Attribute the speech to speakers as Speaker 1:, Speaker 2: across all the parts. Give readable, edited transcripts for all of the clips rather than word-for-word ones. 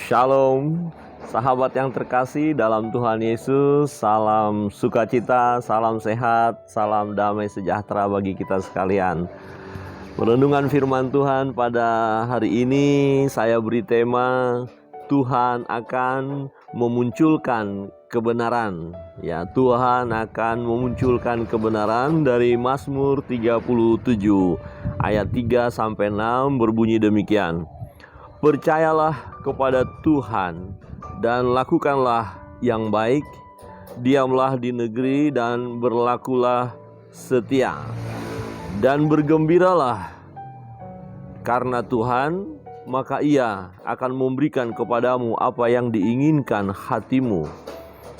Speaker 1: Shalom, sahabat yang terkasih dalam Tuhan Yesus. Salam sukacita, salam sehat, salam damai sejahtera bagi kita sekalian. Renungan firman Tuhan pada hari ini saya beri tema Tuhan akan memunculkan kebenaran. Ya, Tuhan akan memunculkan kebenaran dari Mazmur 37 ayat 3 sampai 6 berbunyi demikian. Percayalah kepada Tuhan dan lakukanlah yang baik, diamlah di negeri dan berlakulah setia, dan bergembiralah karena Tuhan, maka Ia akan memberikan kepadamu apa yang diinginkan hatimu.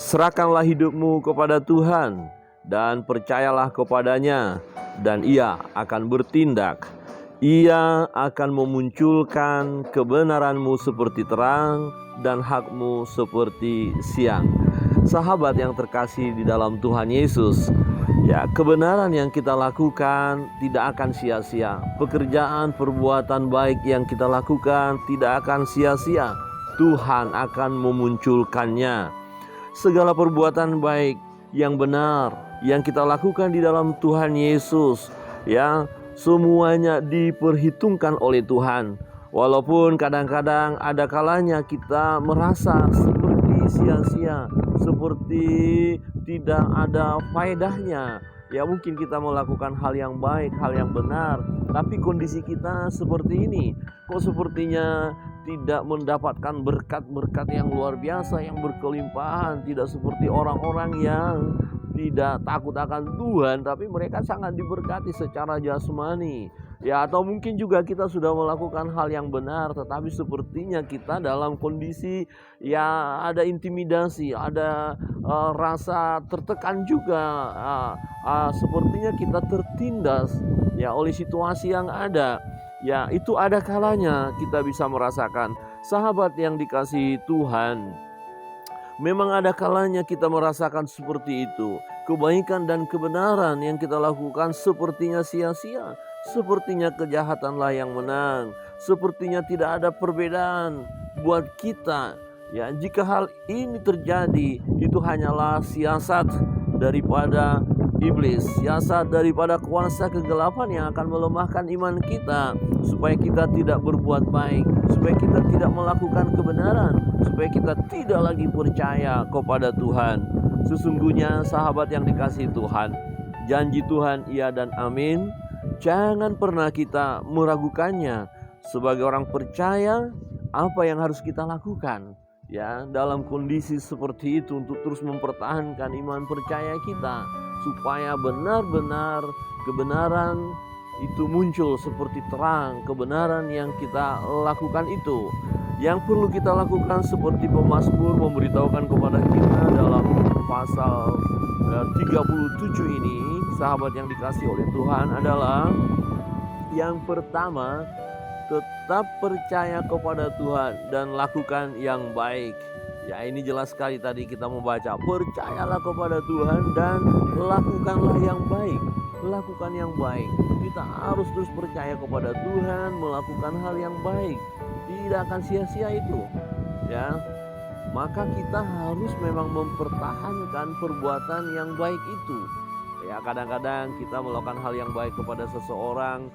Speaker 1: Serahkanlah hidupmu kepada Tuhan dan percayalah kepadanya, dan Ia akan bertindak. Ia akan memunculkan kebenaranmu seperti terang dan hakmu seperti siang. Sahabat yang terkasih di dalam Tuhan Yesus, ya, kebenaran yang kita lakukan tidak akan sia-sia. Pekerjaan, perbuatan baik yang kita lakukan tidak akan sia-sia. Tuhan akan memunculkannya. Segala perbuatan baik yang benar yang kita lakukan di dalam Tuhan Yesus, ya, semuanya diperhitungkan oleh Tuhan. Walaupun kadang-kadang ada kalanya kita merasa seperti sia-sia, seperti tidak ada faedahnya. Ya, mungkin kita melakukan hal yang baik, hal yang benar, tapi kondisi kita seperti ini. Kok sepertinya tidak mendapatkan berkat-berkat yang luar biasa, yang berkelimpahan. Tidak seperti orang-orang yang tidak takut akan Tuhan, tapi mereka sangat diberkati secara jasmani. Ya, atau mungkin juga kita sudah melakukan hal yang benar, tetapi sepertinya kita dalam kondisi ya ada intimidasi, ada rasa tertekan juga. Sepertinya kita tertindas ya oleh situasi yang ada. Ya, itu ada kalanya kita bisa merasakan. Sahabat yang dikasihi Tuhan, memang ada kalanya kita merasakan seperti itu. Kebaikan dan kebenaran yang kita lakukan sepertinya sia-sia. Sepertinya kejahatanlah yang menang. Sepertinya tidak ada perbedaan buat kita. Ya, jika hal ini terjadi, itu hanyalah siasat daripada iblis, siasat daripada kuasa kegelapan yang akan melemahkan iman kita, supaya kita tidak berbuat baik, supaya kita tidak melakukan kebenaran, supaya kita tidak lagi percaya kepada Tuhan. Sesungguhnya sahabat yang dikasihi Tuhan, janji Tuhan iya dan amin. Jangan pernah kita meragukannya. Sebagai orang percaya, apa yang harus kita lakukan? Ya, dalam kondisi seperti itu untuk terus mempertahankan iman percaya kita, supaya benar-benar kebenaran itu muncul seperti terang. Kebenaran yang kita lakukan itu, yang perlu kita lakukan seperti pemazmur memberitahukan kepada kita dalam pasal 37 ini, sahabat yang dikasihi oleh Tuhan, adalah yang pertama, tetap percaya kepada Tuhan dan lakukan yang baik. Ya, ini jelas sekali tadi kita membaca, percayalah kepada Tuhan dan lakukanlah yang baik. Lakukan yang baik. Kita harus terus percaya kepada Tuhan, melakukan hal yang baik. Tidak akan sia-sia itu. Ya, maka kita harus memang mempertahankan perbuatan yang baik itu. Ya, kadang-kadang kita melakukan hal yang baik kepada seseorang,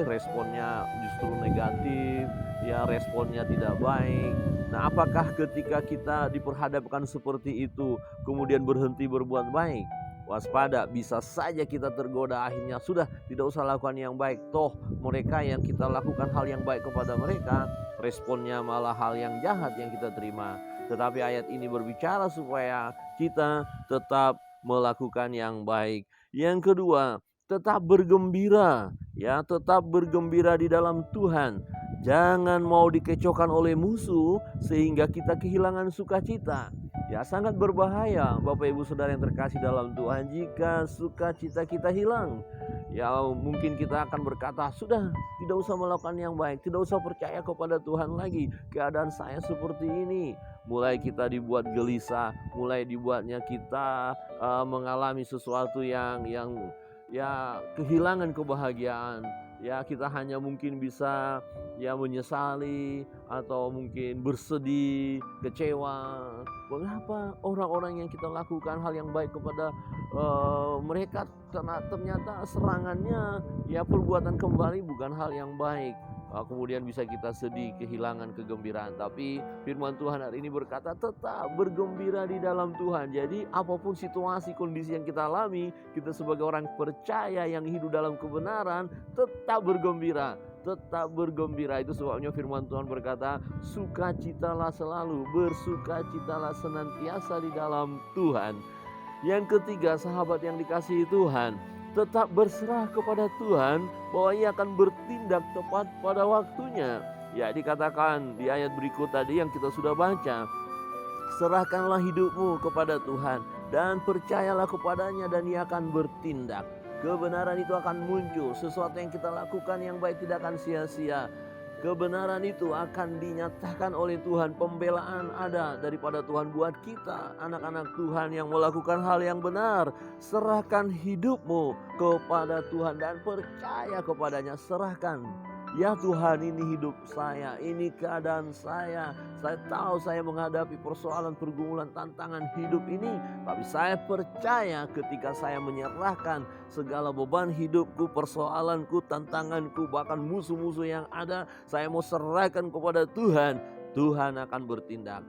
Speaker 1: responnya justru negatif, ya, responnya tidak baik. Nah, apakah ketika kita diperhadapkan seperti itu kemudian berhenti berbuat baik? Waspada, bisa saja kita tergoda, akhirnya sudah tidak usah lakukan yang baik. Toh mereka yang kita lakukan hal yang baik kepada mereka, responnya malah hal yang jahat yang kita terima. Tetapi ayat ini berbicara supaya kita tetap melakukan yang baik. Yang kedua, tetap bergembira, ya, tetap bergembira di dalam Tuhan. Jangan mau dikecohkan oleh musuh sehingga kita kehilangan sukacita. Ya, sangat berbahaya Bapak Ibu Saudara yang terkasih dalam Tuhan jika sukacita kita hilang. Ya, mungkin kita akan berkata, sudah tidak usah melakukan yang baik, tidak usah percaya kepada Tuhan lagi. Keadaan saya seperti ini. Mulai kita dibuat gelisah, mulai dibuatnya kita mengalami sesuatu yang ya kehilangan kebahagiaan. ya kita hanya mungkin bisa ya menyesali atau mungkin bersedih, kecewa. Mengapa orang-orang yang kita lakukan hal yang baik kepada mereka ternyata serangannya ya perbuatan kembali bukan hal yang baik. Kemudian bisa kita sedih, kehilangan kegembiraan. Tapi firman Tuhan hari ini berkata tetap bergembira di dalam Tuhan. Jadi apapun situasi, kondisi yang kita alami, kita sebagai orang percaya yang hidup dalam kebenaran tetap bergembira. Tetap bergembira. Itu sebabnya firman Tuhan berkata, sukacitalah selalu, bersukacitalah senantiasa di dalam Tuhan. Yang ketiga, sahabat yang dikasihi Tuhan, tetap berserah kepada Tuhan bahwa Ia akan bertindak tepat pada waktunya. Ya, dikatakan di ayat berikut tadi yang kita sudah baca, serahkanlah hidupmu kepada Tuhan dan percayalah kepadanya dan Ia akan bertindak. Kebenaran itu akan muncul. Sesuatu yang kita lakukan yang baik tidak akan sia-sia. Kebenaran itu akan dinyatakan oleh Tuhan. Pembelaan ada daripada Tuhan buat kita, anak-anak Tuhan yang melakukan hal yang benar. Serahkan hidupmu kepada Tuhan dan percaya kepadanya. Serahkan. Ya Tuhan, ini hidup saya, ini keadaan saya. Saya tahu saya menghadapi persoalan, pergumulan, tantangan hidup ini. Tapi saya percaya ketika saya menyerahkan segala beban hidupku, persoalanku, tantanganku, bahkan musuh-musuh yang ada, saya mau serahkan kepada Tuhan. Tuhan akan bertindak.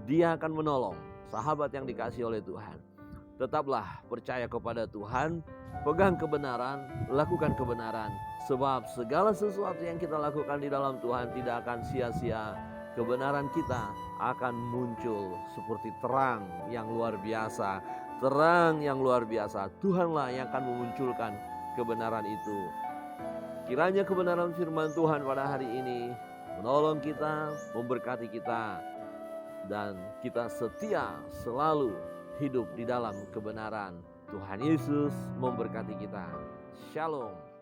Speaker 1: Dia akan menolong. Sahabat yang dikasihi oleh Tuhan, tetaplah percaya kepada Tuhan. Pegang kebenaran, lakukan kebenaran. Sebab segala sesuatu yang kita lakukan di dalam Tuhan tidak akan sia-sia. Kebenaran kita akan muncul seperti terang yang luar biasa. Terang yang luar biasa. Tuhanlah yang akan memunculkan kebenaran itu. Kiranya kebenaran firman Tuhan pada hari ini menolong kita, memberkati kita, dan kita setia selalu hidup di dalam kebenaran. Tuhan Yesus memberkati kita. Shalom.